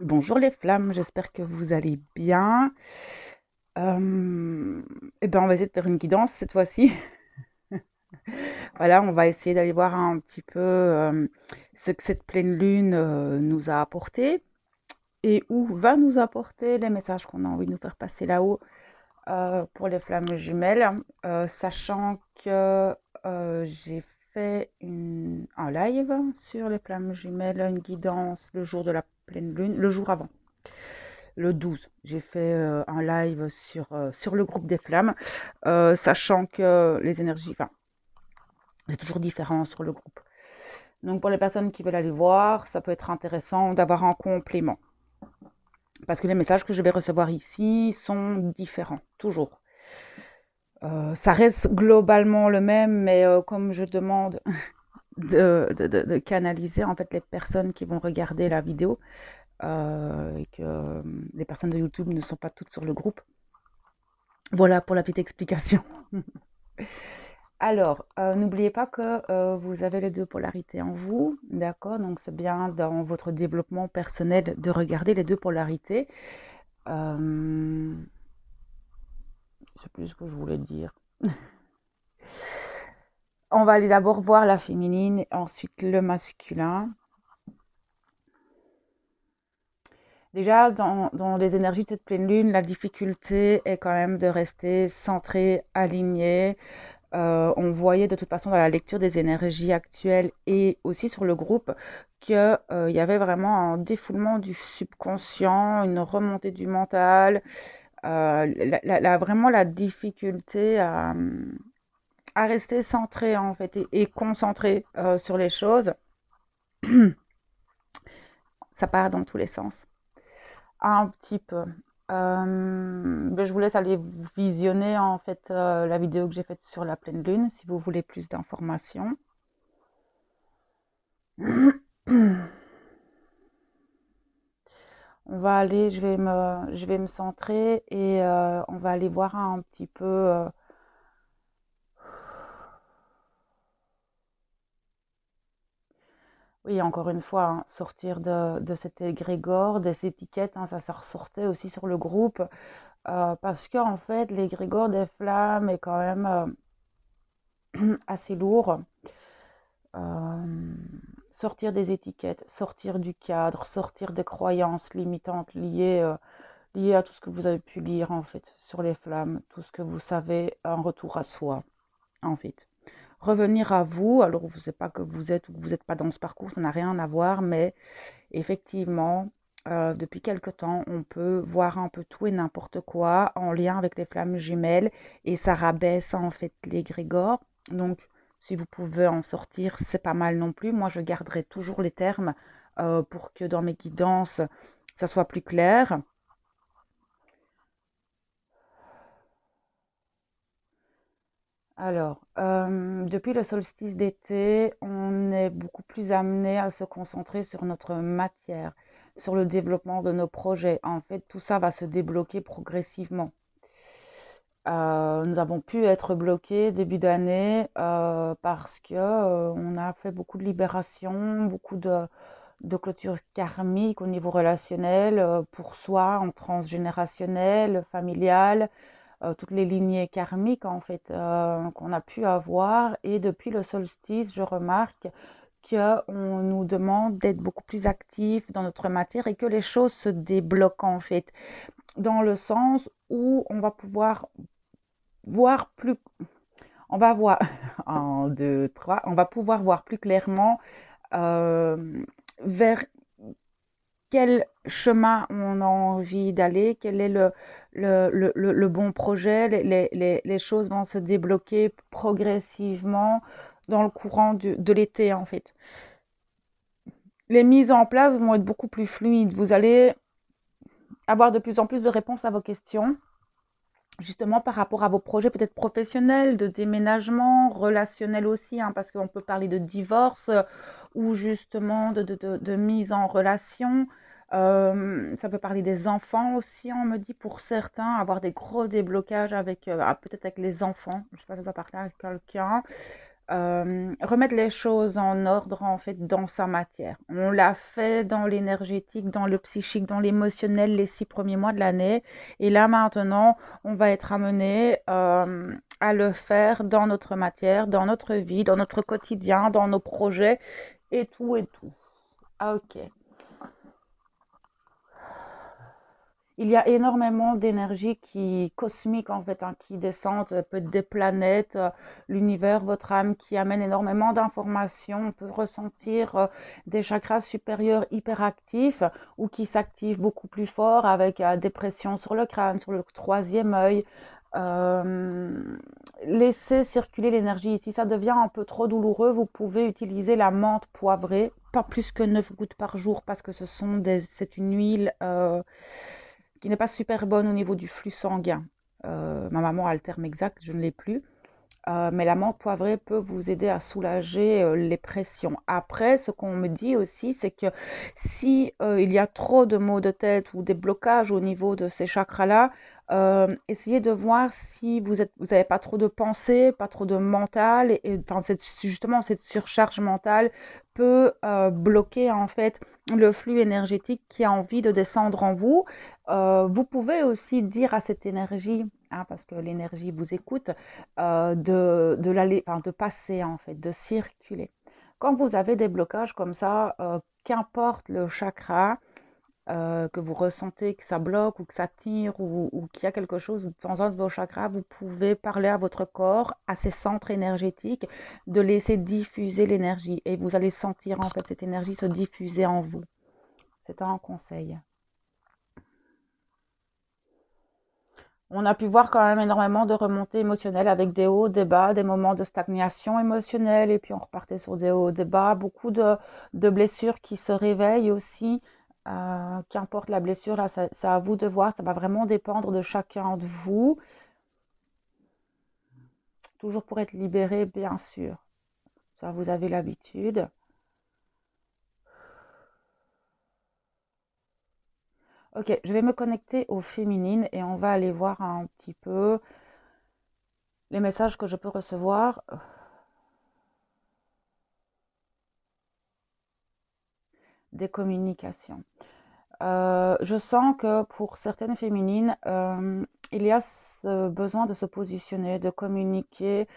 Bonjour les flammes, j'espère que vous allez bien. Euh, on va essayer de faire une guidance cette fois-ci. Voilà, on va essayer d'aller voir un petit peu ce que cette pleine lune nous a apporté et où va nous apporter les messages qu'on a envie de nous faire passer là-haut pour les flammes jumelles, sachant que j'ai fait un live sur les flammes jumelles, une guidance le jour de la pleine lune, le jour avant. Le 12, j'ai fait un live sur le groupe des flammes, sachant que les énergies, enfin, c'est toujours différent sur le groupe. Donc pour les personnes qui veulent aller voir, ça peut être intéressant d'avoir un complément. Parce que les messages que je vais recevoir ici sont différents, toujours. Ça reste globalement le même, mais comme je demande de canaliser en fait les personnes qui vont regarder la vidéo, et que les personnes de YouTube ne sont pas toutes sur le groupe. Voilà pour la petite explication. Alors, n'oubliez pas que vous avez les deux polarités en vous, d'accord? Donc, c'est bien dans votre développement personnel de regarder les deux polarités. Je ne sais plus ce que je voulais dire. On va aller d'abord voir la féminine, et ensuite le masculin. Déjà, dans les énergies de cette pleine lune, la difficulté est quand même de rester centré, aligné. On voyait de toute façon dans la lecture des énergies actuelles et aussi sur le groupe qu'il y avait vraiment un défoulement du subconscient, une remontée du mental, vraiment la difficulté à rester centré en fait et concentré sur les choses. Ça part dans tous les sens. Un petit peu. Je vous laisse aller visionner en fait la vidéo que j'ai faite sur la pleine lune si vous voulez plus d'informations. On va aller, je vais me centrer et on va aller voir un petit peu. Oui, encore une fois, hein, sortir de cet égrégore, des étiquettes, hein, ça ressortait aussi sur le groupe, parce que en fait, l'égrégore des flammes est quand même assez lourd. Euh, Sortir des étiquettes, sortir du cadre, sortir des croyances limitantes liées à tout ce que vous avez pu lire en fait sur les flammes, tout ce que vous savez en retour à soi en fait. Revenir à vous, alors vous ne savez pas que vous êtes ou que vous n'êtes pas dans ce parcours, ça n'a rien à voir, mais effectivement, depuis quelque temps, on peut voir un peu tout et n'importe quoi en lien avec les flammes jumelles et ça rabaisse en fait l'égrégore. Donc, si vous pouvez en sortir, c'est pas mal non plus. Moi, je garderai toujours les termes pour que dans mes guidances, ça soit plus clair. Alors, depuis le solstice d'été, on est beaucoup plus amené à se concentrer sur notre matière, sur le développement de nos projets. En fait, tout ça va se débloquer progressivement. Nous avons pu être bloqués début d'année parce que on a fait beaucoup de libération, beaucoup de clôture karmique au niveau relationnel, pour soi, en transgénérationnel, familial, toutes les lignées karmiques en fait qu'on a pu avoir. Et depuis le solstice, je remarque qu'on nous demande d'être beaucoup plus actifs dans notre matière et que les choses se débloquent en fait, dans le sens où on va pouvoir voir plus, on va voir, en deux, trois, on va pouvoir voir plus clairement vers quel chemin on a envie d'aller, quel est le bon projet. Les choses vont se débloquer progressivement dans le courant de l'été, en fait. Les mises en place vont être beaucoup plus fluides. Vous allez avoir de plus en plus de réponses à vos questions, justement par rapport à vos projets peut-être professionnels, de déménagement, relationnels aussi, hein, parce qu'on peut parler de divorce ou justement de mise en relation. Ça peut parler des enfants aussi, on me dit pour certains, avoir des gros déblocages avec peut-être avec les enfants. Je ne sais pas si ça doit parler avec quelqu'un. remettre les choses en ordre en fait dans sa matière. On l'a fait dans l'énergétique, dans le psychique, dans l'émotionnel les 6 premiers mois de l'année. Et là maintenant, on va être amené à le faire dans notre matière, dans notre vie, dans notre quotidien, dans nos projets et tout et tout. Ah, ok. Il y a énormément d'énergie qui cosmique en fait, hein, qui descendent, ça peut être des planètes, l'univers, votre âme, qui amène énormément d'informations. On peut ressentir des chakras supérieurs hyperactifs ou qui s'activent beaucoup plus fort avec des pressions sur le crâne, sur le troisième œil. Euh, Laissez circuler l'énergie. Si ça devient un peu trop douloureux, vous pouvez utiliser la menthe poivrée, pas plus que 9 gouttes par jour parce que c'est une huile qui n'est pas super bonne au niveau du flux sanguin. Ma maman a le terme exact, je ne l'ai plus. Mais la menthe poivrée peut vous aider à soulager les pressions. Après, ce qu'on me dit aussi, c'est que si il y a trop de maux de tête ou des blocages au niveau de ces chakras-là, essayez de voir si vous n'avez pas trop de pensées, pas trop de mental, enfin, justement cette surcharge mentale peut bloquer en fait le flux énergétique qui a envie de descendre en vous. Vous pouvez aussi dire à cette énergie, hein, parce que l'énergie vous écoute, de passer en fait, de circuler. Quand vous avez des blocages comme ça, qu'importe le chakra que vous ressentez que ça bloque ou que ça tire ou qu'il y a quelque chose dans un de vos chakras, vous pouvez parler à votre corps, à ses centres énergétiques, de laisser diffuser l'énergie et vous allez sentir en fait cette énergie se diffuser en vous. C'est un conseil. On a pu voir quand même énormément de remontées émotionnelles avec des hauts, des bas, des moments de stagnation émotionnelle et puis on repartait sur des hauts, des bas, beaucoup de blessures qui se réveillent aussi. Qu'importe la blessure, là, c'est à vous de voir, ça va vraiment dépendre de chacun de vous, toujours pour être libéré, bien sûr. Ça, vous avez l'habitude. Ok, je vais me connecter aux féminines et on va aller voir un petit peu les messages que je peux recevoir. Des communications. Je sens que pour certaines féminines, il y a ce besoin de se positionner, de communiquer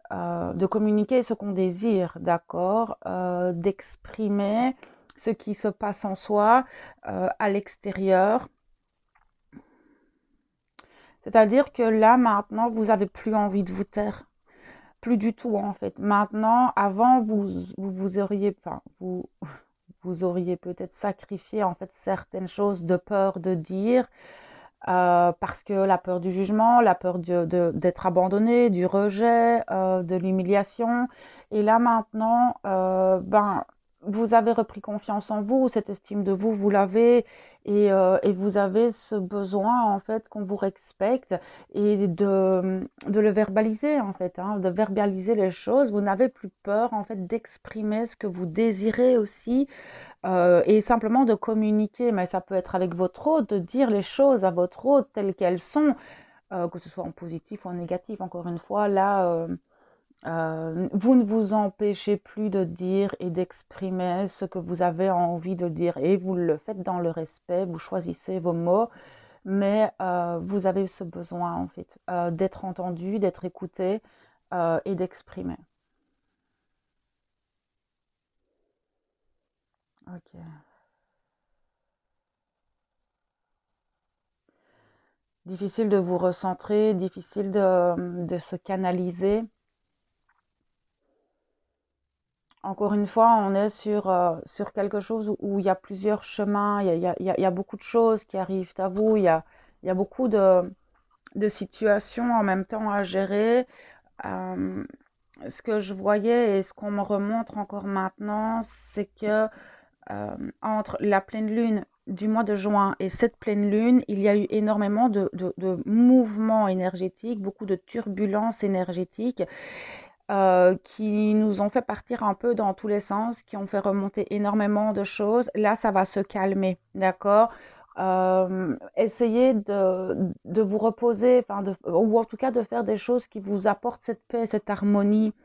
ce qu'on désire, d'accord, d'exprimer ce qui se passe en soi à l'extérieur. C'est-à-dire que là, maintenant, vous avez plus envie de vous taire. Plus du tout, en fait. Maintenant, avant, vous auriez, enfin, vous auriez peut-être sacrifié, en fait, certaines choses de peur de dire, parce que la peur du jugement, la peur d'être abandonné, du rejet, de l'humiliation. Et là maintenant, ben, vous avez repris confiance en vous, cette estime de vous, vous l'avez, et vous avez ce besoin en fait qu'on vous respecte et de le verbaliser en fait, hein, de verbaliser les choses. Vous n'avez plus peur en fait d'exprimer ce que vous désirez aussi et simplement de communiquer, mais ça peut être avec votre hôte, de dire les choses à votre hôte telles qu'elles sont, que ce soit en positif ou en négatif. Encore une fois, là, vous ne vous empêchez plus de dire et d'exprimer ce que vous avez envie de dire et vous le faites dans le respect, vous choisissez vos mots, mais vous avez ce besoin en fait d'être entendu, d'être écouté et d'exprimer. Ok. Difficile de vous recentrer, difficile de se canaliser. Encore une fois, on est sur quelque chose où il y a plusieurs chemins, il y a beaucoup de choses qui arrivent à vous, il y a beaucoup de situations en même temps à gérer. Euh, Ce que je voyais et ce qu'on me remontre encore maintenant, c'est que entre la pleine lune du mois de juin et cette pleine lune, il y a eu énormément de mouvements énergétiques, beaucoup de turbulences énergétiques qui nous ont fait partir un peu dans tous les sens, qui ont fait remonter énormément de choses. Là, ça va se calmer, d'accord? Essayez de vous reposer, enfin ou en tout cas de faire des choses qui vous apportent cette paix, cette harmonie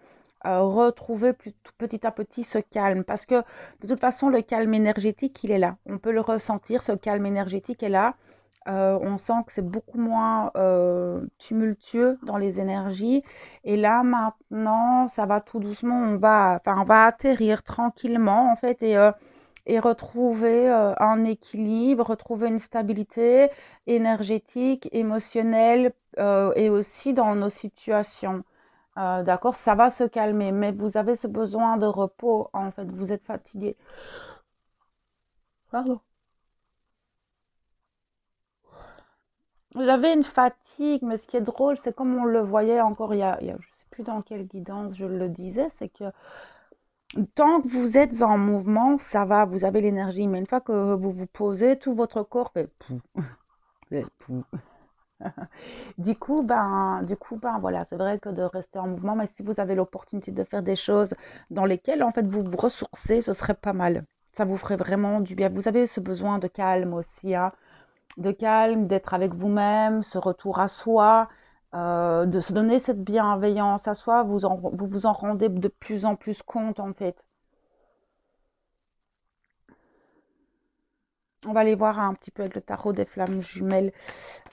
retrouver petit à petit ce calme. Parce que de toute façon, le calme énergétique, il est là. On peut le ressentir, ce calme énergétique est là. On sent que c'est beaucoup moins tumultueux dans les énergies. Et là, maintenant, ça va tout doucement. On va atterrir tranquillement, en fait, et retrouver un équilibre, retrouver une stabilité énergétique, émotionnelle et aussi dans nos situations. D'accord, ça va se calmer, mais vous avez ce besoin de repos, en fait, vous êtes fatigué. Pardon. Vous avez une fatigue, mais ce qui est drôle, c'est comme on le voyait encore je ne sais plus dans quelle guidance je le disais, c'est que tant que vous êtes en mouvement, ça va, vous avez l'énergie, mais une fois que vous vous posez, tout votre corps fait pou, fait pou. Du coup, voilà, c'est vrai que de rester en mouvement, mais si vous avez l'opportunité de faire des choses dans lesquelles, en fait, vous vous ressourcez, ce serait pas mal. Ça vous ferait vraiment du bien. Vous avez ce besoin de calme aussi, hein, de calme, d'être avec vous-même, ce retour à soi, de se donner cette bienveillance à soi. Vous vous en rendez de plus en plus compte, en fait. On va aller voir un petit peu avec le tarot des flammes jumelles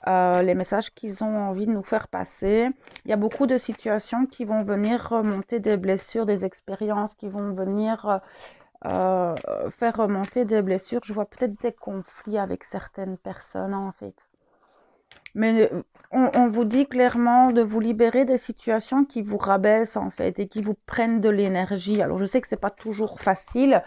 les messages qu'ils ont envie de nous faire passer. Il y a beaucoup de situations qui vont venir remonter des blessures, des expériences qui vont venir euh, faire remonter des blessures. Je vois peut-être des conflits avec certaines personnes en fait. Mais on vous dit clairement de vous libérer des situations qui vous rabaissent en fait et qui vous prennent de l'énergie. Alors je sais que c'est pas toujours facile,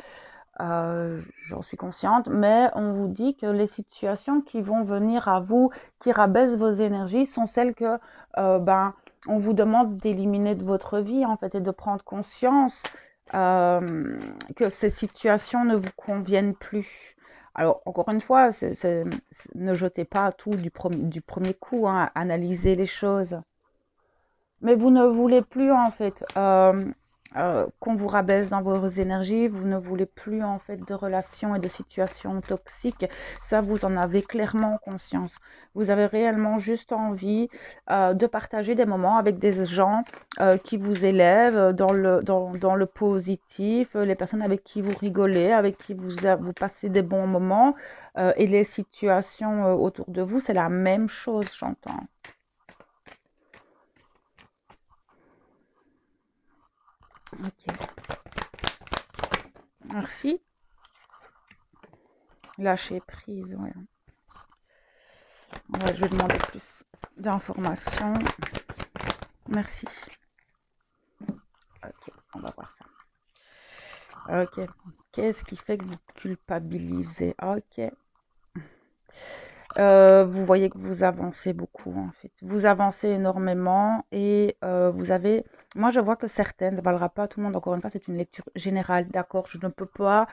j'en suis consciente, mais on vous dit que les situations qui vont venir à vous, qui rabaissent vos énergies, sont celles que, on vous demande d'éliminer de votre vie, en fait, et de prendre conscience que ces situations ne vous conviennent plus. Alors, encore une fois, ne jetez pas tout du premier coup, hein, analysez les choses. Mais vous ne voulez plus en fait qu'on vous rabaisse dans vos énergies, vous ne voulez plus en fait de relations et de situations toxiques. Ça, vous en avez clairement conscience. Vous avez réellement juste envie de partager des moments avec des gens qui vous élèvent dans le positif, les personnes avec qui vous rigolez, avec qui vous passez des bons moments et les situations autour de vous, c'est la même chose, j'entends. Ok, merci. Lâcher prise, ouais. Ouais, je vais demander plus d'informations. Merci. Ok, on va voir ça. Ok. Qu'est-ce qui fait que vous culpabilisez? Ok. Vous voyez que vous avancez beaucoup en fait. Vous avancez énormément et vous avez. Moi, je vois que certaines, ça ne valera pas à tout le monde. Encore une fois, c'est une lecture générale, d'accord? Je ne peux pas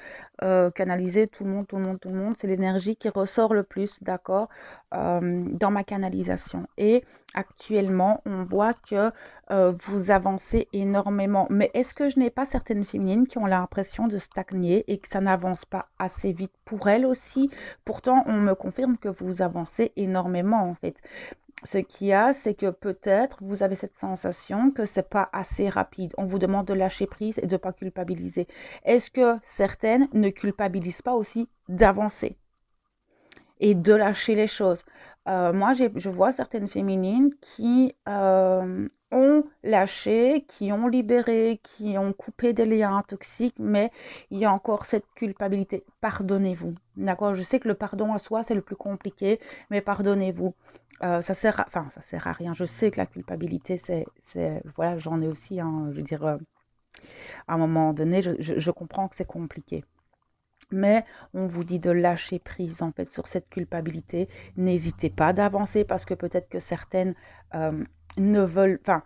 canaliser tout le monde, tout le monde, tout le monde. C'est l'énergie qui ressort le plus, d'accord? Dans ma canalisation. Et actuellement, on voit que vous avancez énormément. Mais est-ce que je n'ai pas certaines féminines qui ont l'impression de stagner et que ça n'avance pas assez vite pour elles aussi? Pourtant, on me confirme que vous avancez énormément en fait. Ce qu'il y a, c'est que peut-être vous avez cette sensation que c'est pas assez rapide. On vous demande de lâcher prise et de ne pas culpabiliser. Est-ce que certaines ne culpabilisent pas aussi d'avancer et de lâcher les choses? Moi, je vois certaines féminines qui ont lâché, qui ont libéré, qui ont coupé des liens toxiques, mais il y a encore cette culpabilité. Pardonnez-vous. D'accord? Je sais que le pardon à soi, c'est le plus compliqué, mais pardonnez-vous. Ça sert à rien. Je sais que la culpabilité, voilà, j'en ai aussi, hein, je veux dire, à un moment donné, je comprends que c'est compliqué. Mais on vous dit de lâcher prise en fait sur cette culpabilité. N'hésitez pas d'avancer parce que peut-être que certaines ne veulent, enfin,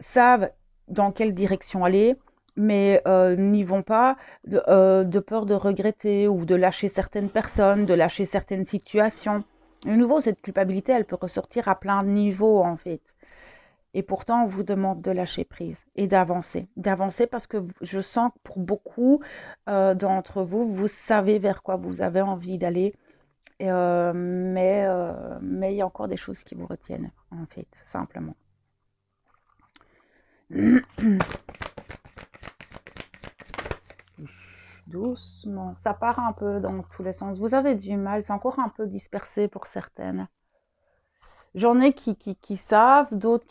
savent dans quelle direction aller, mais n'y vont pas de peur de regretter ou de lâcher certaines personnes, de lâcher certaines situations. De nouveau, cette culpabilité, elle peut ressortir à plein de niveaux en fait. Et pourtant, on vous demande de lâcher prise et d'avancer. D'avancer parce que je sens que pour beaucoup d'entre vous, vous savez vers quoi vous avez envie d'aller. Mais il y a encore des choses qui vous retiennent, en fait, simplement. doucement. Ça part un peu dans tous les sens. Vous avez du mal, c'est encore un peu dispersé pour certaines. J'en ai qui savent, d'autres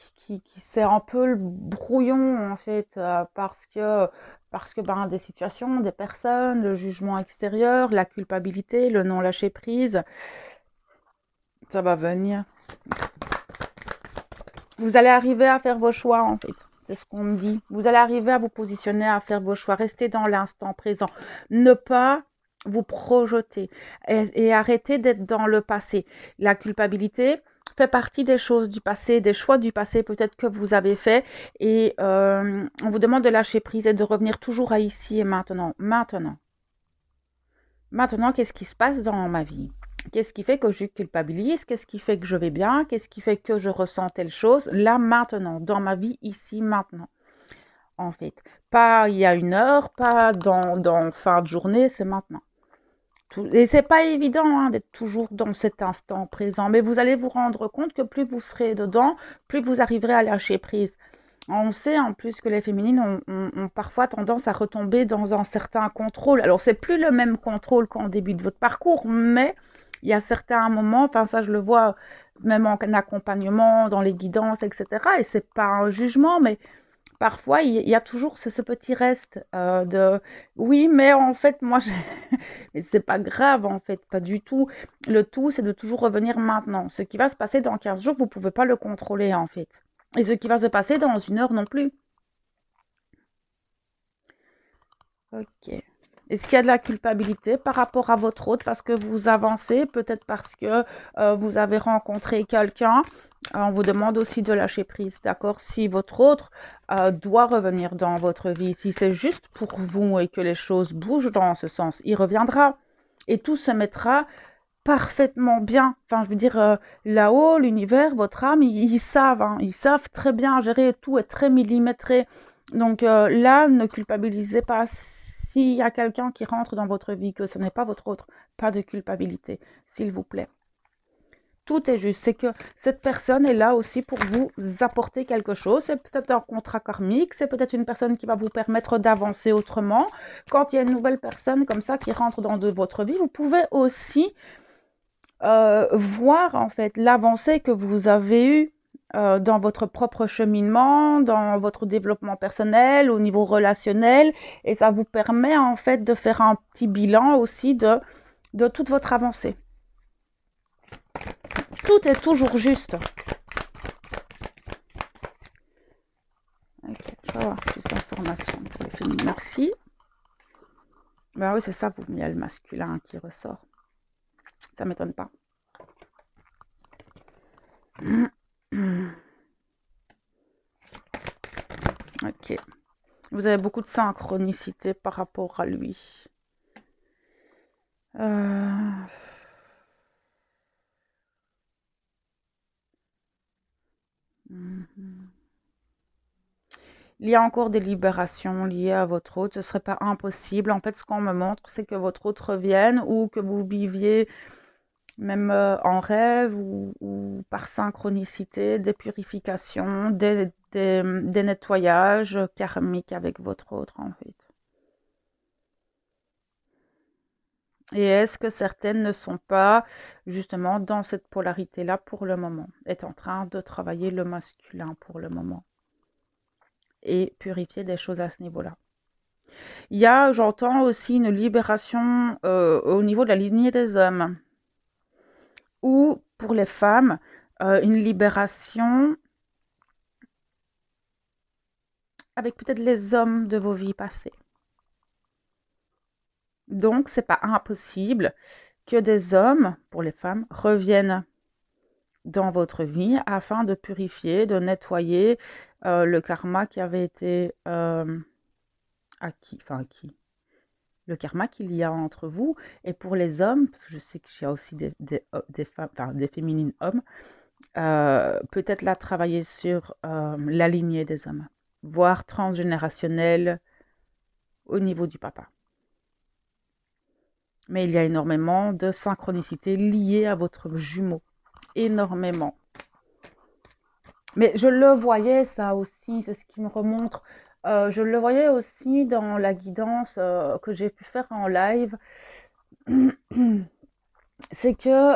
c'est un peu le brouillon en fait, parce que ben, des situations, des personnes, le jugement extérieur, la culpabilité, le non lâcher prise, ça va venir. Vous allez arriver à faire vos choix en fait. C'est ce qu'on me dit. Vous allez arriver à vous positionner, à faire vos choix. Restez dans l'instant présent. Ne pas vous projeter et arrêter d'être dans le passé. La culpabilité fait partie des choses du passé, des choix du passé peut-être que vous avez fait. Et on vous demande de lâcher prise et de revenir toujours à ici et maintenant. Maintenant, qu'est-ce qui se passe dans ma vie? Qu'est-ce qui fait que je culpabilise? Qu'est-ce qui fait que je vais bien? Qu'est-ce qui fait que je ressens telle chose? Là, maintenant, dans ma vie, ici, maintenant. En fait, pas il y a une heure, pas dans fin de journée, c'est maintenant. Et c'est pas évident hein, d'être toujours dans cet instant présent, mais vous allez vous rendre compte que plus vous serez dedans, plus vous arriverez à lâcher prise. On sait en plus que les féminines ont parfois tendance à retomber dans un certain contrôle. Alors, c'est plus le même contrôle qu'en début de votre parcours, mais il y a certains moments, enfin ça je le vois même en accompagnement, dans les guidances, etc. Et c'est pas un jugement, mais parfois il y a toujours ce petit reste de oui, mais en fait moi, mais c'est pas grave en fait, pas du tout. Le tout, c'est de toujours revenir maintenant. Ce qui va se passer dans 15 jours, vous pouvez pas le contrôler en fait. Et ce qui va se passer dans une heure non plus. Ok. Est-ce qu'il y a de la culpabilité par rapport à votre hôte parce que vous avancez, peut-être parce que vous avez rencontré quelqu'un? On vous demande aussi de lâcher prise, d'accord? Si votre autre doit revenir dans votre vie, si c'est juste pour vous et que les choses bougent dans ce sens, il reviendra et tout se mettra parfaitement bien. Enfin, je veux dire, là-haut, l'univers, votre âme, ils savent, hein, ils savent très bien gérer, tout est très millimétré. Donc là, ne culpabilisez pas. S'il y a quelqu'un qui rentre dans votre vie, que ce n'est pas votre autre, pas de culpabilité, s'il vous plaît. Tout est juste, c'est que cette personne est là aussi pour vous apporter quelque chose. C'est peut-être un contrat karmique, c'est peut-être une personne qui va vous permettre d'avancer autrement. Quand il y a une nouvelle personne comme ça qui rentre dans votre vie, vous pouvez aussi voir en fait l'avancée que vous avez eue dans votre propre cheminement, dans votre développement personnel, au niveau relationnel, et ça vous permet en fait de faire un petit bilan aussi de toute votre avancée. Tout est toujours juste. Ok, je vais avoir plus d'informations pour les films. Merci. Ben oui, c'est ça, il y a le masculin qui ressort. Ça m'étonne pas. Ok. Vous avez beaucoup de synchronicité par rapport à lui. Il y a encore des libérations liées à votre hôte. Ce ne serait pas impossible. En fait, ce qu'on me montre, c'est que votre hôte revienne ou que vous viviez même en rêve ou par synchronicité, des purifications, des nettoyages karmiques avec votre autre, en fait. Et est-ce que certaines ne sont pas justement dans cette polarité-là pour le moment, est en train de travailler le masculin pour le moment et purifier des choses à ce niveau-là? Il y a, j'entends aussi une libération au niveau de la lignée des hommes ou pour les femmes, une libération avec peut-être les hommes de vos vies passées. Donc, c'est pas impossible que des hommes, pour les femmes, reviennent dans votre vie afin de purifier, de nettoyer le karma qui avait été acquis, le karma qu'il y a entre vous. Et pour les hommes, parce que je sais qu'il y a aussi des femmes, enfin des féminines hommes, peut-être là travailler sur la lignée des hommes, voire transgénérationnelle au niveau du papa. Mais il y a énormément de synchronicité liée à votre jumeau. Énormément. Mais je le voyais ça aussi, c'est ce qui me remonte Je le voyais aussi dans la guidance que j'ai pu faire en live. C'est que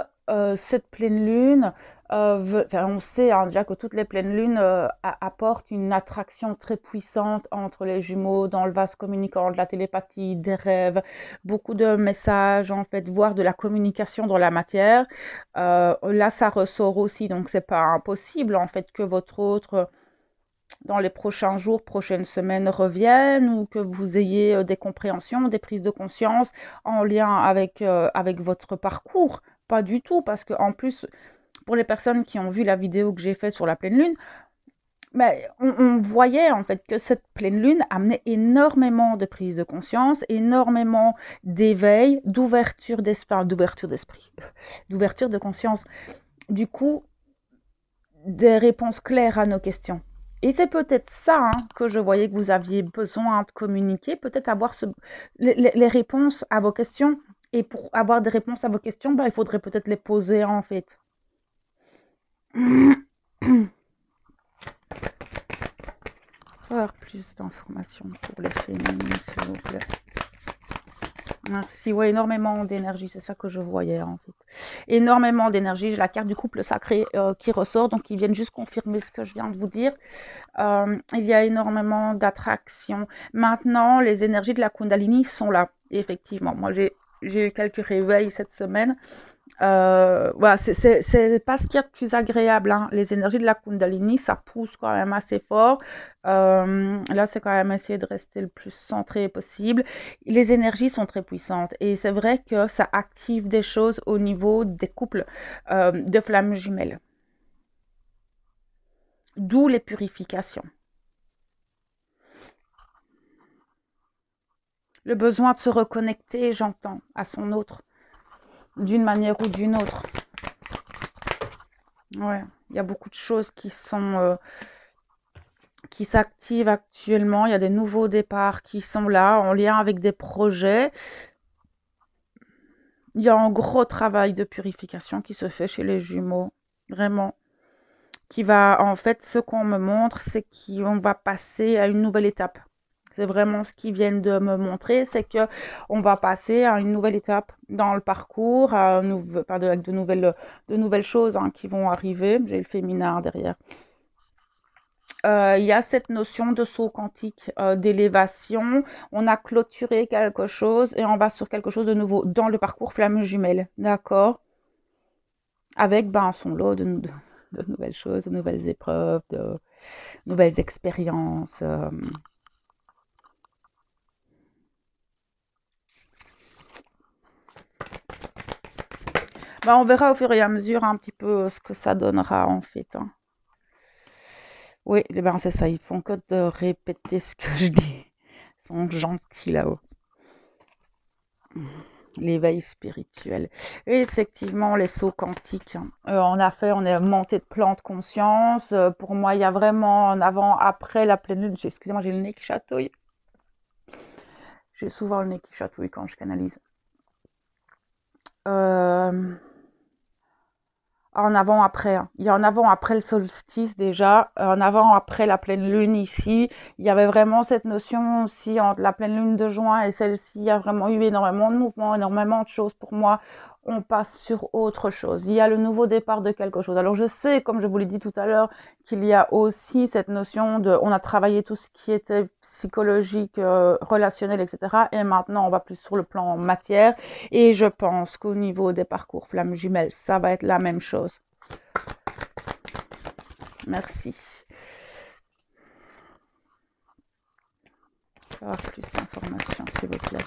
cette pleine lune, enfin, on sait hein, déjà que toutes les pleines lunes apportent une attraction très puissante entre les jumeaux dans le vase communicant, de la télépathie, des rêves, beaucoup de messages en fait, voire de la communication dans la matière. Là, ça ressort aussi, donc c'est pas impossible en fait que votre autre dans les prochains jours, prochaines semaines reviennent ou que vous ayez des compréhensions, des prises de conscience en lien avec votre parcours. Pas du tout, parce que en plus, pour les personnes qui ont vu la vidéo que j'ai faite sur la pleine lune, mais on voyait en fait que cette pleine lune amenait énormément de prise de conscience, énormément d'éveil, d'ouverture d'esprit, d'ouverture de conscience. Du coup, des réponses claires à nos questions. Et c'est peut-être ça hein, que je voyais que vous aviez besoin de communiquer, peut-être avoir les réponses à vos questions. Et pour avoir des réponses à vos questions, bah, il faudrait peut-être les poser en fait. Avoir plus d'informations pour les féminines, s'il vous plaît. Merci, ouais, énormément d'énergie, c'est ça que je voyais en fait. Énormément d'énergie, j'ai la carte du couple sacré qui ressort, donc ils viennent juste confirmer ce que je viens de vous dire. Il y a énormément d'attractions. Maintenant, les énergies de la Kundalini sont là, effectivement. Moi, j'ai eu quelques réveils cette semaine. Voilà, c'est pas ce qu'il y a de plus agréable. Hein. Les énergies de la Kundalini, ça pousse quand même assez fort. Là, c'est quand même essayer de rester le plus centré possible. Les énergies sont très puissantes et c'est vrai que ça active des choses au niveau des couples de flammes jumelles. D'où les purifications. Le besoin de se reconnecter, j'entends, à son autre, d'une manière ou d'une autre. Ouais, il y a beaucoup de choses qui s'activent actuellement. Il y a des nouveaux départs qui sont là, en lien avec des projets. Il y a un gros travail de purification qui se fait chez les jumeaux, vraiment. Qui va, en fait, ce qu'on me montre, c'est qu'on va passer à une nouvelle étape. C'est vraiment ce qu'ils viennent de me montrer, c'est que on va passer à une nouvelle étape dans le parcours, avec de nouvelles choses hein, qui vont arriver. J'ai le féminin derrière. Il y a cette notion de saut quantique, d'élévation. On a clôturé quelque chose et on va sur quelque chose de nouveau dans le parcours flamme jumelle, d'accord? Avec ben, son lot de nouvelles choses, de nouvelles épreuves, de nouvelles expériences. Ben, on verra au fur et à mesure un petit peu ce que ça donnera en fait. Hein. Oui, eh ben, c'est ça, ils font que de répéter ce que je dis. Ils sont gentils là-haut. L'éveil spirituel. Et effectivement, les sauts quantiques. Hein. On est monté de plan de conscience. Pour moi, il y a vraiment un avant, après la pleine lune. Excusez-moi, j'ai le nez qui chatouille. J'ai souvent le nez qui chatouille quand je canalise. En avant après. Hein. Il y a en avant après le solstice déjà, en avant après la pleine lune ici. Il y avait vraiment cette notion aussi entre la pleine lune de juin et celle-ci. Il y a vraiment eu énormément de mouvements, énormément de choses. Pour moi, on passe sur autre chose. Il y a le nouveau départ de quelque chose. Alors je sais, comme je vous l'ai dit tout à l'heure, qu'il y a aussi cette notion de, on a travaillé tout ce qui était psychologique, relationnel, etc. Et maintenant, on va plus sur le plan matière. Et je pense qu'au niveau des parcours flammes jumelles, ça va être la même chose. Merci. Je vais avoir plus d'informations, s'il vous plaît.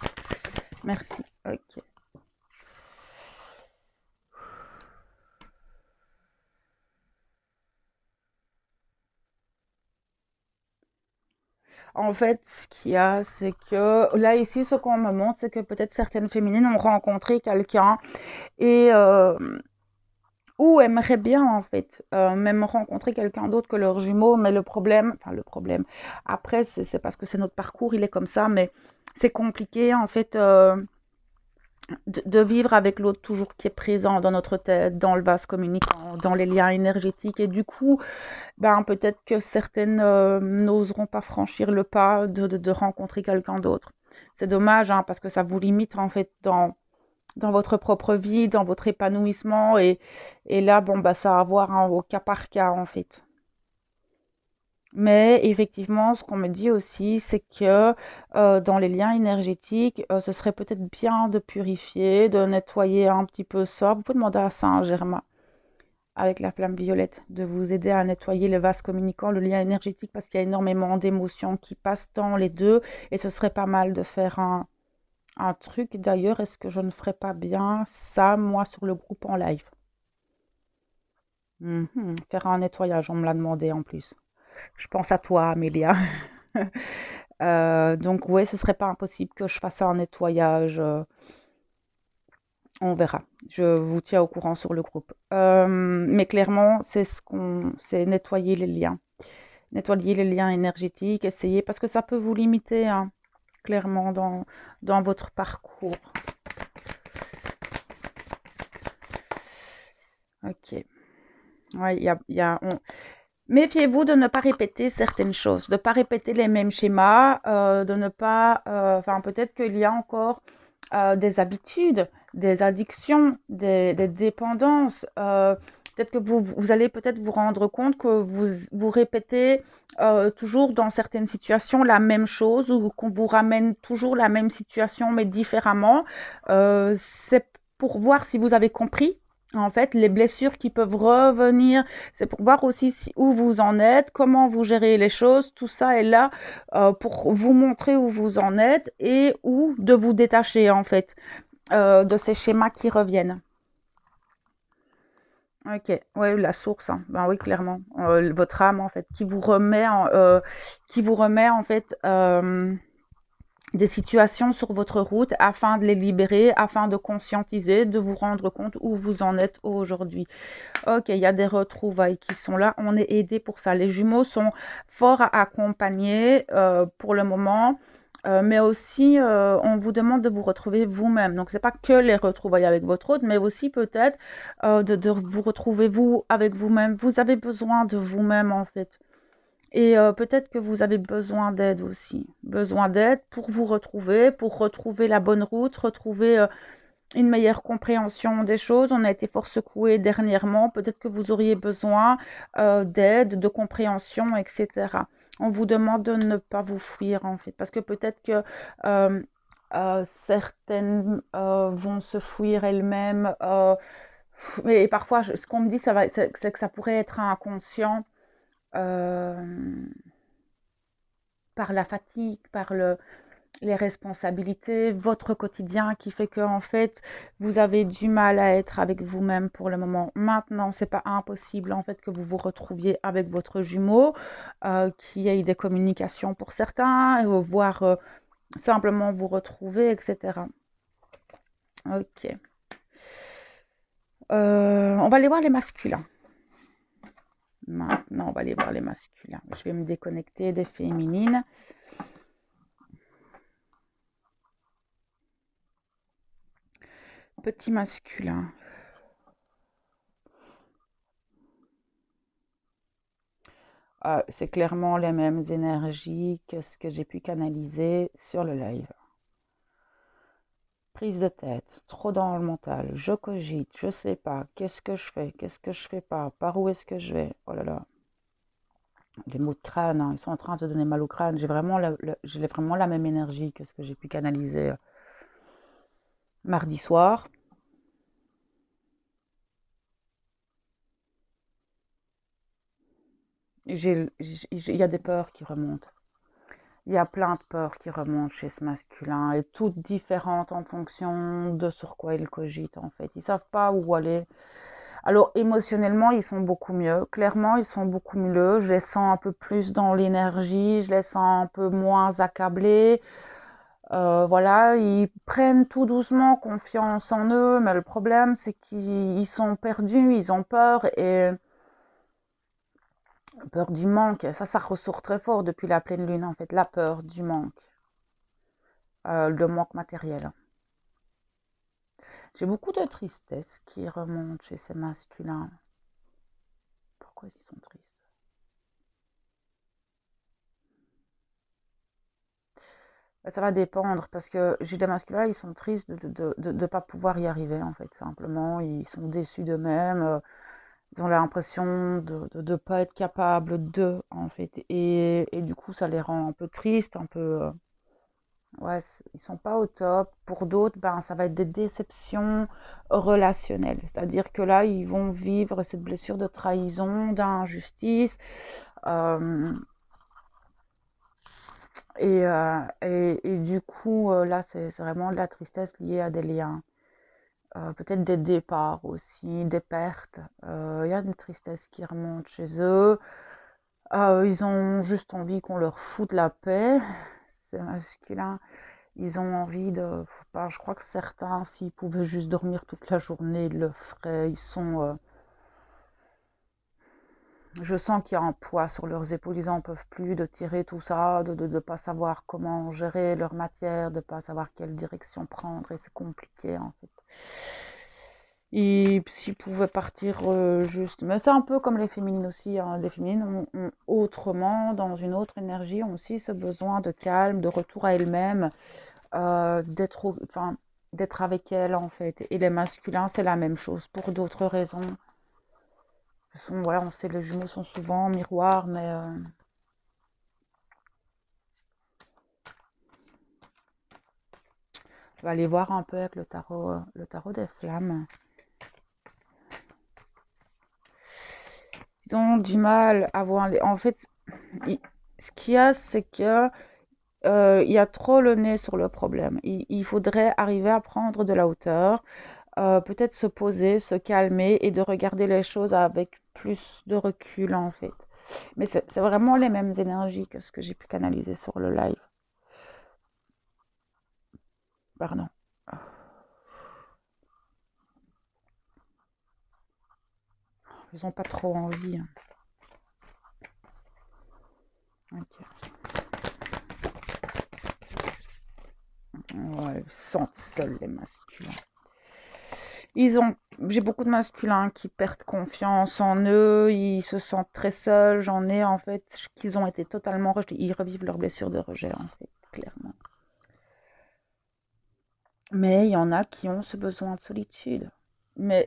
Merci. Ok. En fait, ce qu'il y a, c'est que là, ici, ce qu'on me montre, c'est que peut-être certaines féminines ont rencontré quelqu'un et ou aimeraient bien, en fait, même rencontrer quelqu'un d'autre que leurs jumeaux. Mais le problème, après, c'est parce que c'est notre parcours, il est comme ça, mais c'est compliqué, en fait. de vivre avec l'autre toujours qui est présent dans notre tête, dans le vase communicant, dans les liens énergétiques. Et du coup, ben, peut-être que certaines n'oseront pas franchir le pas de rencontrer quelqu'un d'autre. C'est dommage, hein, parce que ça vous limite en fait dans votre propre vie, dans votre épanouissement. Et là, bon, bah, ça va avoir au cas par cas en fait. Mais effectivement, ce qu'on me dit aussi, c'est que dans les liens énergétiques, ce serait peut-être bien de purifier, de nettoyer un petit peu ça. Vous pouvez demander à Saint-Germain avec la flamme violette de vous aider à nettoyer le vase communicant, le lien énergétique, parce qu'il y a énormément d'émotions qui passent dans les deux. Et ce serait pas mal de faire un truc. D'ailleurs, est-ce que je ne ferais pas bien ça, moi, sur le groupe en live? Faire un nettoyage, on me l'a demandé en plus. Je pense à toi, Amélia. Donc, ouais, ce serait pas impossible que je fasse un nettoyage. On verra. Je vous tiens au courant sur le groupe. Mais clairement, c'est nettoyer les liens. Nettoyer les liens énergétiques, essayer, parce que ça peut vous limiter, hein, clairement, dans votre parcours. Ok. Ouais, méfiez-vous de ne pas répéter certaines choses, de ne pas répéter les mêmes schémas, de ne pas... Enfin, peut-être qu'il y a encore des habitudes, des addictions, des dépendances. Peut-être que vous allez peut-être vous rendre compte que vous répétez toujours dans certaines situations la même chose ou qu'on vous ramène toujours la même situation mais différemment. C'est pour voir si vous avez compris. En fait, les blessures qui peuvent revenir, c'est pour voir aussi où vous en êtes, comment vous gérez les choses. Tout ça est là pour vous montrer où vous en êtes et où de vous détacher en fait de ces schémas qui reviennent. Ok, ouais, la source, hein. Ben oui, clairement. Votre âme en fait, qui vous remet en fait des situations sur votre route afin de les libérer, afin de conscientiser, de vous rendre compte où vous en êtes aujourd'hui. Ok, il y a des retrouvailles qui sont là. On est aidé pour ça. Les jumeaux sont fort accompagnés pour le moment. Mais aussi, on vous demande de vous retrouver vous-même. Donc, c'est pas que les retrouvailles avec votre autre, mais aussi peut-être de vous retrouver vous avec vous-même. Vous avez besoin de vous-même, en fait. Et peut-être que vous avez besoin d'aide aussi. Besoin d'aide pour retrouver la bonne route, retrouver une meilleure compréhension des choses. On a été fort secoué dernièrement. Peut-être que vous auriez besoin d'aide, de compréhension, etc. On vous demande de ne pas vous fuir, en fait, parce que peut-être que certaines vont se fuir elles-mêmes. Mais parfois, ce qu'on me dit, c'est que ça pourrait être inconscient euh, par la fatigue, les responsabilités, votre quotidien qui fait que en fait vous avez du mal à être avec vous-même pour le moment. Maintenant, c'est pas impossible en fait que vous vous retrouviez avec votre jumeau, qu'il y ait des communications pour certains, voire simplement vous retrouver, etc. Ok. On va aller voir les masculins. Maintenant, on va aller voir les masculins. Je vais me déconnecter des féminines. Petit masculin. C'est clairement les mêmes énergies que ce que j'ai pu canaliser sur le live. Prise de tête, trop dans le mental, je cogite, je sais pas, qu'est-ce que je fais pas, par où est-ce que je vais, oh là là. Les maux de crâne, hein, ils sont en train de donner mal au crâne. J'ai vraiment la même énergie que ce que j'ai pu canaliser mardi soir. Il y a des peurs qui remontent. Il y a plein de peurs qui remontent chez ce masculin et toutes différentes en fonction de sur quoi ils cogitent en fait. Ils savent pas où aller. Alors émotionnellement, ils sont beaucoup mieux. Clairement, ils sont beaucoup mieux. Je les sens un peu plus dans l'énergie, je les sens un peu moins accablés. Voilà, ils prennent tout doucement confiance en eux, mais le problème, c'est qu'ils sont perdus, ils ont peur et peur du manque. Ça ressort très fort depuis la pleine lune, en fait, la peur du manque, le manque matériel. J'ai beaucoup de tristesse qui remonte chez ces masculins. Pourquoi ils sont tristes? Ça va dépendre parce que j'ai des masculins, ils sont tristes de pas pouvoir y arriver en fait, simplement. Ils sont déçus d'eux-mêmes, ils ont l'impression de pas être capables de en fait. Et du coup, ça les rend un peu tristes, un peu. Ouais, ils sont pas au top. Pour d'autres, ben, ça va être des déceptions relationnelles. C'est-à-dire que là, ils vont vivre cette blessure de trahison, d'injustice. euh, et du coup, là, c'est vraiment de la tristesse liée à des liens. Peut-être des départs aussi, des pertes. Il y a une tristesse qui remonte chez eux. Ils ont juste envie qu'on leur foute la paix. C'est masculin. Ils ont envie de... Bah, je crois que certains, s'ils pouvaient juste dormir toute la journée, ils le feraient. Ils sont... je sens qu'il y a un poids sur leurs épaules. Ils n'en peuvent plus de tirer tout ça, de ne pas savoir comment gérer leur matière, de ne pas savoir quelle direction prendre. Et c'est compliqué, en fait. Et s'ils pouvaient partir juste... Mais c'est un peu comme les féminines aussi. Hein. Les féminines ont autrement, dans une autre énergie, ont aussi ce besoin de calme, de retour à elles-mêmes. Enfin, d'être avec elle en fait. Et les masculins, c'est la même chose pour d'autres raisons. Voilà, on sait les jumeaux sont souvent en miroir, mais on va aller voir un peu avec le tarot des flammes. Ils ont du mal à voir les... En fait, ce qu'il y a, c'est que il y a trop le nez sur le problème. Il faudrait arriver à prendre de la hauteur, peut-être se poser, se calmer et de regarder les choses avec plus de recul en fait. Mais c'est vraiment les mêmes énergies que ce que j'ai pu canaliser sur le live. Pardon. Ils n'ont pas trop envie. Hein. Ok. Ouais, ils se sentent seuls les masculins. J'ai beaucoup de masculins qui perdent confiance en eux, ils se sentent très seuls. J'en ai en fait qu'ils ont été totalement rejetés. Ils revivent leurs blessures de rejet en fait, clairement. Mais il y en a qui ont ce besoin de solitude.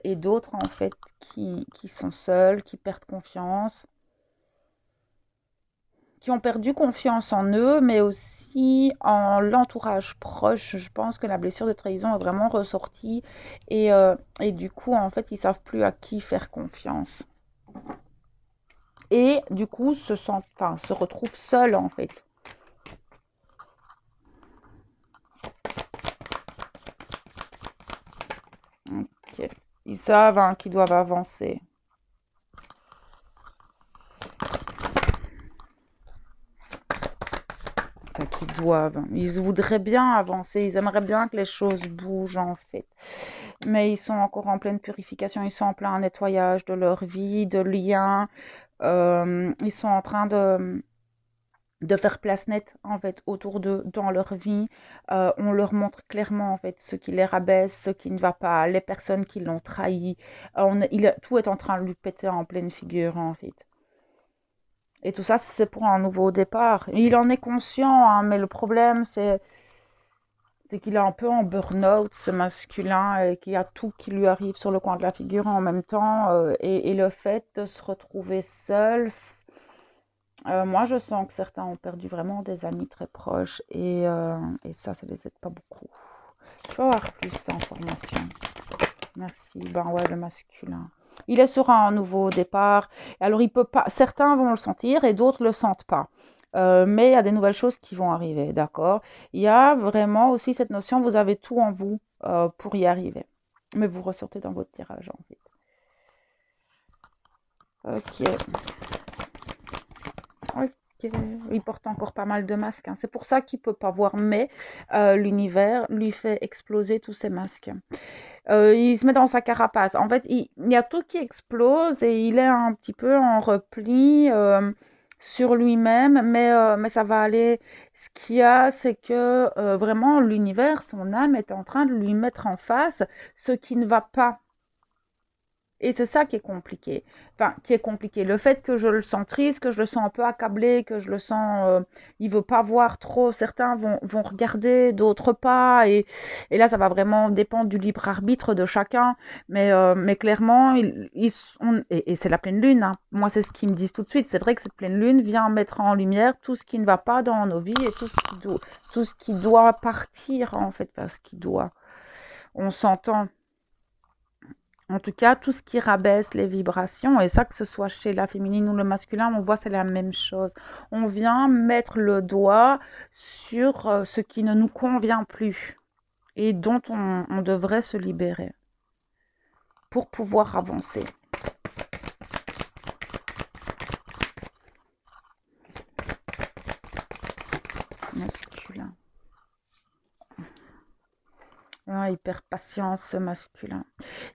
Et d'autres en fait qui sont seuls, qui perdent confiance, qui ont perdu confiance en eux, mais aussi en l'entourage proche. Je pense que la blessure de trahison est vraiment ressortie et du coup, en fait, ils savent plus à qui faire confiance. Et du coup, se retrouvent seuls, en fait. Ok. Ils savent hein, qu'ils doivent avancer. Enfin, qu'ils doivent. Ils voudraient bien avancer. Ils aimeraient bien que les choses bougent, en fait. Mais ils sont encore en pleine purification. Ils sont en plein nettoyage de leur vie, de liens. Ils sont en train de faire place nette en fait autour d'eux dans leur vie. On leur montre clairement en fait ce qui les rabaisse, ce qui ne va pas, les personnes qui l'ont trahi. Tout est en train de lui péter en pleine figure en fait. Et tout ça, c'est pour un nouveau départ. Et il en est conscient, hein, mais le problème, c'est qu'il est un peu en burn-out, ce masculin, et qu'il y a tout qui lui arrive sur le coin de la figure en même temps. Et le fait de se retrouver seul, moi, je sens que certains ont perdu vraiment des amis très proches et ça les aide pas beaucoup. Je peux avoir plus d'informations. Merci. Ben ouais, le masculin. Il est sur un nouveau départ. Alors, il peut pas. Certains vont le sentir et d'autres le sentent pas. Mais il y a des nouvelles choses qui vont arriver, d'accord? Il y a vraiment aussi cette notion, vous avez tout en vous pour y arriver. Mais vous ressortez dans votre tirage, en fait. Ok. Ok. Il porte encore pas mal de masques. Hein. C'est pour ça qu'il ne peut pas voir, mais l'univers lui fait exploser tous ces masques. Il se met dans sa carapace. En fait, il y a tout qui explose et il est un petit peu en repli sur lui-même, mais ça va aller. Ce qu'il y a, c'est que vraiment l'univers, son âme est en train de lui mettre en face ce qui ne va pas. Et c'est ça qui est compliqué. Enfin, qui est compliqué. Le fait que je le sens triste, que je le sens un peu accablé, que je le sens, il veut pas voir trop. Certains vont regarder, d'autres pas. Et là, ça va vraiment dépendre du libre arbitre de chacun. Mais clairement, et c'est la pleine lune, hein. Moi, c'est ce qu'ils me disent tout de suite. C'est vrai que cette pleine lune vient mettre en lumière tout ce qui ne va pas dans nos vies et tout ce qui doit partir, en fait, parce qu'il doit. On s'entend. En tout cas, tout ce qui rabaisse les vibrations, et ça, que ce soit chez la féminine ou le masculin, on voit c'est la même chose. On vient mettre le doigt sur ce qui ne nous convient plus et dont on devrait se libérer pour pouvoir avancer. Masculin. Ah, hyper patience, ce masculin.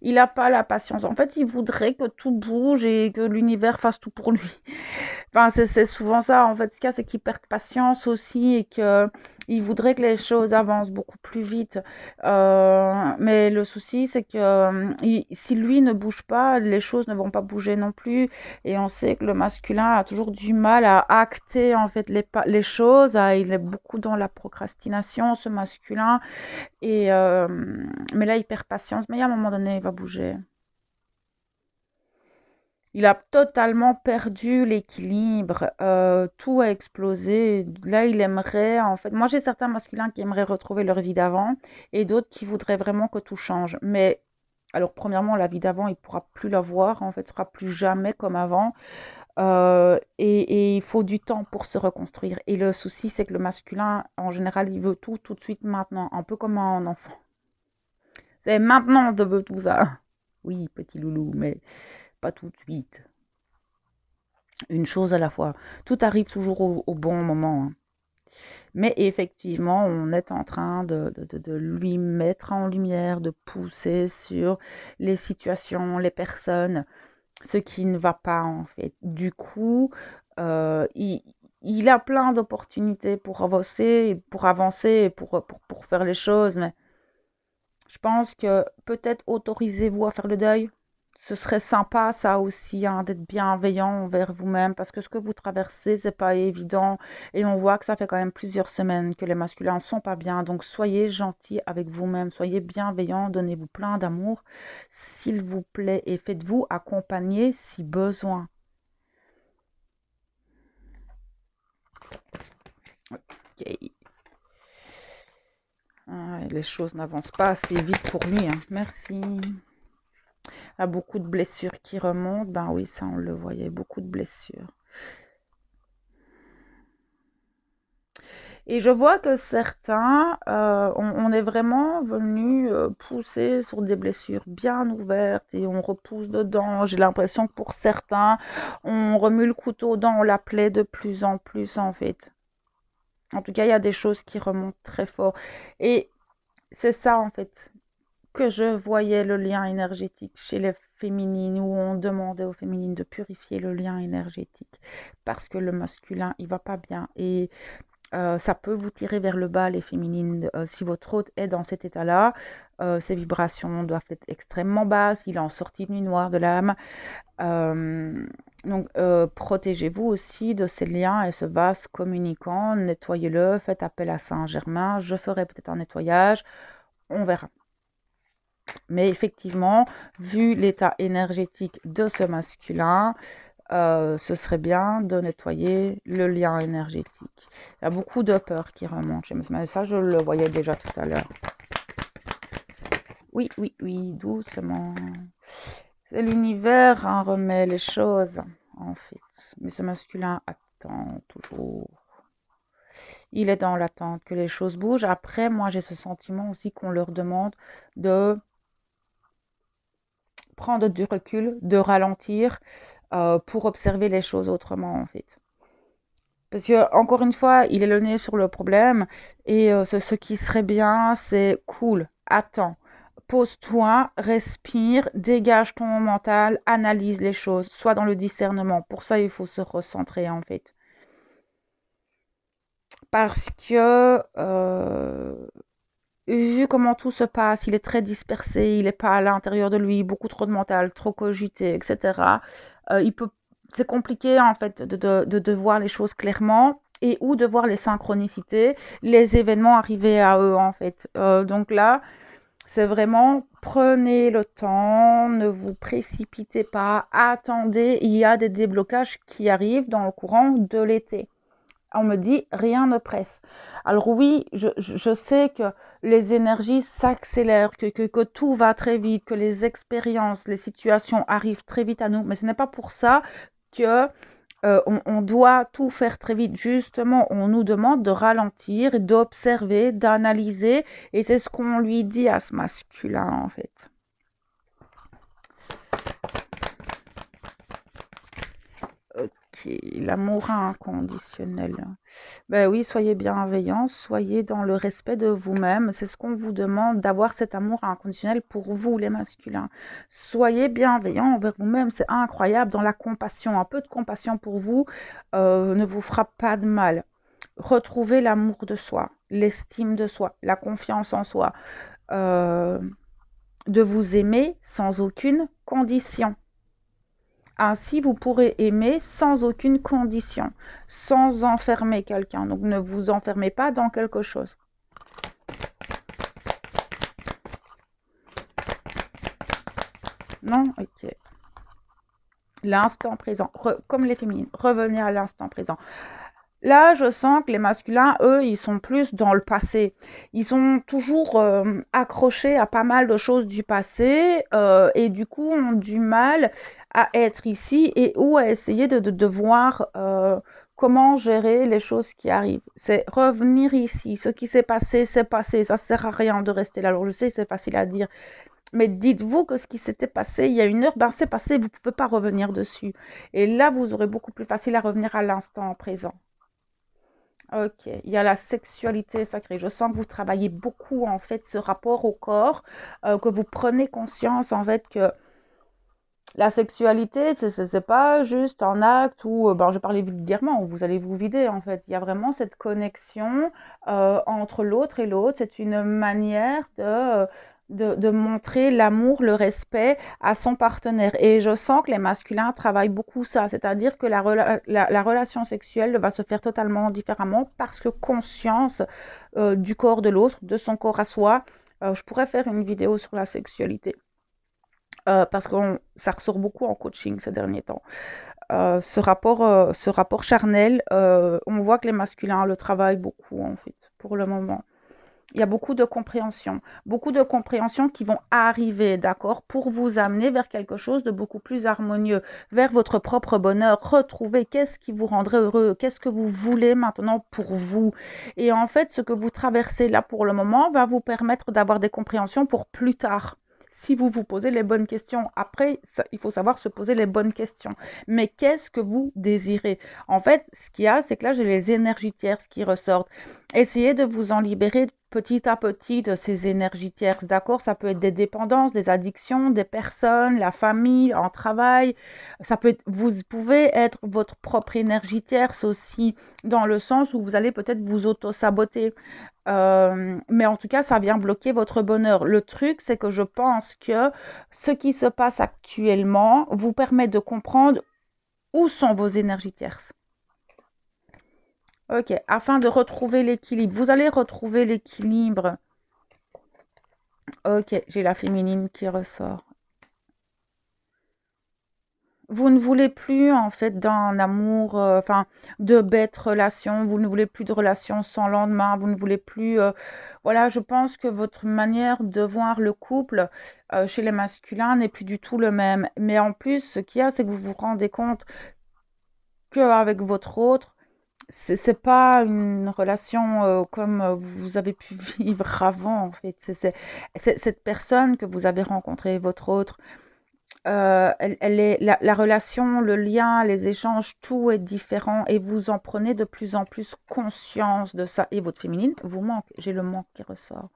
Il n'a pas la patience. En fait, il voudrait que tout bouge et que l'univers fasse tout pour lui. Enfin, c'est souvent ça. En fait, ce qu'il y a, c'est qu'il perd patience aussi et qu'il voudrait que les choses avancent beaucoup plus vite. Mais le souci, c'est que si lui ne bouge pas, les choses ne vont pas bouger non plus. Et on sait que le masculin a toujours du mal à acter en fait les choses. Il est beaucoup dans la procrastination, ce masculin. Mais là, il perd patience. Mais à un moment donné, il va bouger. Il a totalement perdu l'équilibre. Tout a explosé. Là, il aimerait, en fait. Moi, j'ai certains masculins qui aimeraient retrouver leur vie d'avant et d'autres qui voudraient vraiment que tout change. Mais, alors, premièrement, la vie d'avant, il ne pourra plus la voir. En fait, ce sera plus jamais comme avant. Et il faut du temps pour se reconstruire. Et le souci, c'est que le masculin, en général, il veut tout de suite maintenant. Un peu comme un enfant. C'est maintenant, je veux tout ça. Oui, petit loulou, mais pas tout de suite. Une chose à la fois. Tout arrive toujours au bon moment, hein. Mais effectivement, on est en train de lui mettre en lumière, de pousser sur les situations, les personnes, ce qui ne va pas en fait. Du coup, il a plein d'opportunités pour avancer et pour faire les choses, mais je pense que peut-être autorisez-vous à faire le deuil. Ce serait sympa, ça aussi, hein, d'être bienveillant envers vous-même, parce que ce que vous traversez, c'est pas évident. Et on voit que ça fait quand même plusieurs semaines que les masculins sont pas bien. Donc soyez gentils avec vous-même, soyez bienveillants, donnez-vous plein d'amour, s'il vous plaît, et faites-vous accompagner si besoin. Ok. Ah, les choses n'avancent pas assez vite pour lui, hein. Merci. A beaucoup de blessures qui remontent. Ben oui, ça on le voyait, beaucoup de blessures. Et je vois que certains, on est vraiment venu pousser sur des blessures bien ouvertes et on repousse dedans. J'ai l'impression que pour certains, on remue le couteau dans la plaie de plus en plus en fait. En tout cas, il y a des choses qui remontent très fort. Et c'est ça en fait que je voyais le lien énergétique chez les féminines, où on demandait aux féminines de purifier le lien énergétique parce que le masculin il va pas bien et ça peut vous tirer vers le bas les féminines si votre hôte est dans cet état-là. Ses vibrations doivent être extrêmement basses, il est en sortie de nuit noire de l'âme. Donc protégez-vous aussi de ces liens et ce vase communicant, nettoyez-le, faites appel à Saint-Germain, je ferai peut-être un nettoyage, on verra. Mais effectivement, vu l'état énergétique de ce masculin, ce serait bien de nettoyer le lien énergétique. Il y a beaucoup de peur qui remonte. Mais ça, je le voyais déjà tout à l'heure. Oui, oui, oui, doucement. C'est l'univers, hein, remet les choses, en fait. Mais ce masculin attend toujours. Il est dans l'attente que les choses bougent. Après, moi, j'ai ce sentiment aussi qu'on leur demande de prendre du recul, de ralentir pour observer les choses autrement en fait. Parce que encore une fois, il est le nez sur le problème et ce qui serait bien, c'est cool, attends, pose-toi, respire, dégage ton mental, analyse les choses, sois dans le discernement. Pour ça, il faut se recentrer en fait. parce que vu comment tout se passe, il est très dispersé, il n'est pas à l'intérieur de lui, beaucoup trop de mental, trop cogité, etc. Il peut, c'est compliqué en fait de voir les choses clairement et ou de voir les synchronicités, les événements arriver à eux en fait. Donc là, c'est vraiment prenez le temps, ne vous précipitez pas, attendez, il y a des déblocages qui arrivent dans le courant de l'été. On me dit rien ne presse. Alors oui, je sais que les énergies s'accélèrent, que tout va très vite, que les expériences, les situations arrivent très vite à nous, mais ce n'est pas pour ça que on doit tout faire très vite. Justement, on nous demande de ralentir, d'observer, d'analyser, et c'est ce qu'on lui dit à ce masculin en fait. Ok, l'amour inconditionnel. Ben oui, soyez bienveillants, soyez dans le respect de vous-même. C'est ce qu'on vous demande, d'avoir cet amour inconditionnel pour vous, les masculins. Soyez bienveillants envers vous-même, c'est incroyable. Dans la compassion, un peu de compassion pour vous ne vous fera pas de mal. Retrouvez l'amour de soi, l'estime de soi, la confiance en soi, euh, de vous aimer sans aucune condition. Ainsi, vous pourrez aimer sans aucune condition, sans enfermer quelqu'un. Donc, ne vous enfermez pas dans quelque chose. Non? Ok. L'instant présent, comme les féminines, revenir à l'instant présent. Là, je sens que les masculins, eux, ils sont plus dans le passé. Ils sont toujours accrochés à pas mal de choses du passé et du coup ont du mal à être ici et ou à essayer de voir comment gérer les choses qui arrivent. C'est revenir ici. Ce qui s'est passé, c'est passé. Ça sert à rien de rester là. Alors je sais, c'est facile à dire. Mais dites-vous que ce qui s'était passé il y a une heure, ben c'est passé, vous ne pouvez pas revenir dessus. Et là, vous aurez beaucoup plus facile à revenir à l'instant présent. Ok, il y a la sexualité sacrée. Je sens que vous travaillez beaucoup en fait ce rapport au corps, que vous prenez conscience en fait que la sexualité, c'est pas juste un acte où, ben, je vais parler vulgairement, où vous allez vous vider en fait. Il y a vraiment cette connexion entre l'autre et l'autre. C'est une manière de montrer l'amour, le respect à son partenaire. Et je sens que les masculins travaillent beaucoup ça, c'est-à-dire que la relation sexuelle va se faire totalement différemment parce que conscience du corps de l'autre, de son corps à soi. Je pourrais faire une vidéo sur la sexualité. Parce que ça ressort beaucoup en coaching ces derniers temps. Ce rapport charnel, on voit que les masculins le travaillent beaucoup en fait, pour le moment. Il y a beaucoup de compréhension qui vont arriver, d'accord, pour vous amener vers quelque chose de beaucoup plus harmonieux, vers votre propre bonheur, retrouver qu'est-ce qui vous rendrait heureux, qu'est-ce que vous voulez maintenant pour vous. Et en fait, ce que vous traversez là pour le moment va vous permettre d'avoir des compréhensions pour plus tard. Si vous vous posez les bonnes questions, après, il faut savoir se poser les bonnes questions. Mais qu'est-ce que vous désirez? En fait, ce qu'il y a, c'est que là, j'ai les énergies tierces qui ressortent. Essayez de vous en libérer petit à petit de ces énergies tierces, d'accord? Ça peut être des dépendances, des addictions, des personnes, la famille, en travail. Ça peut être, vous pouvez être votre propre énergie tierce aussi, dans le sens où vous allez peut-être vous auto-saboter. Mais en tout cas, ça vient bloquer votre bonheur. Le truc, c'est que je pense que ce qui se passe actuellement vous permet de comprendre où sont vos énergies tierces. Ok, afin de retrouver l'équilibre. Vous allez retrouver l'équilibre. Ok, j'ai la féminine qui ressort. Vous ne voulez plus, en fait, d'un amour, enfin, de bêtes relations. Vous ne voulez plus de relations sans lendemain. Vous ne voulez plus. Voilà, je pense que votre manière de voir le couple chez les masculins n'est plus du tout le même. Mais en plus, ce qu'il y a, c'est que vous vous rendez compte qu'avec votre autre, c'est pas une relation comme vous avez pu vivre avant, en fait. C'est cette personne que vous avez rencontrée, votre autre. Elle est, la relation, le lien, les échanges, tout est différent et vous en prenez de plus en plus conscience de ça. Et votre féminine vous manque. J'ai le manque qui ressort.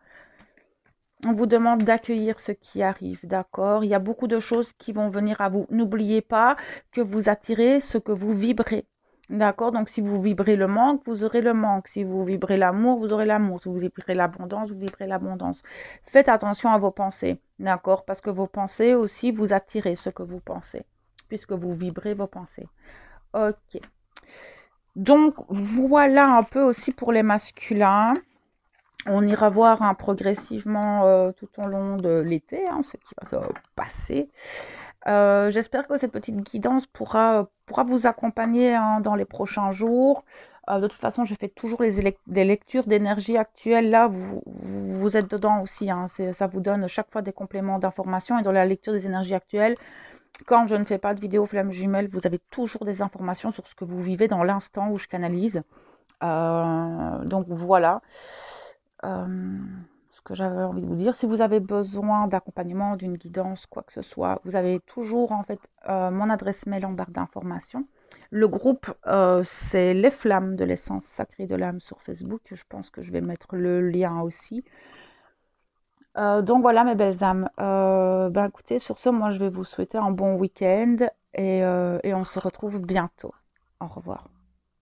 On vous demande d'accueillir ce qui arrive, d'accord? Il y a beaucoup de choses qui vont venir à vous. N'oubliez pas que vous attirez ce que vous vibrez. D'accord? Donc, si vous vibrez le manque, vous aurez le manque. Si vous vibrez l'amour, vous aurez l'amour. Si vous vibrez l'abondance, vous vibrez l'abondance. Faites attention à vos pensées, d'accord? Parce que vos pensées aussi, vous attirez ce que vous pensez, puisque vous vibrez vos pensées. Ok. Donc, voilà un peu aussi pour les masculins. On ira voir progressivement tout au long de l'été, hein, ce qui va se passer. J'espère que cette petite guidance pourra vous accompagner hein, dans les prochains jours. De toute façon, je fais toujours des lectures d'énergie actuelle. Là, vous êtes dedans aussi. Hein, ça vous donne chaque fois des compléments d'informations. Et dans la lecture des énergies actuelles, quand je ne fais pas de vidéo flamme jumelle, vous avez toujours des informations sur ce que vous vivez dans l'instant où je canalise. Donc voilà. Ce que j'avais envie de vous dire. Si vous avez besoin d'accompagnement, d'une guidance, quoi que ce soit, vous avez toujours en fait mon adresse mail en barre d'informations. Le groupe, c'est les flammes de l'essence sacrée de l'âme sur Facebook. Je pense que je vais mettre le lien aussi. Donc voilà mes belles âmes. Ben écoutez, sur ce, moi je vais vous souhaiter un bon week-end et on se retrouve bientôt. Au revoir.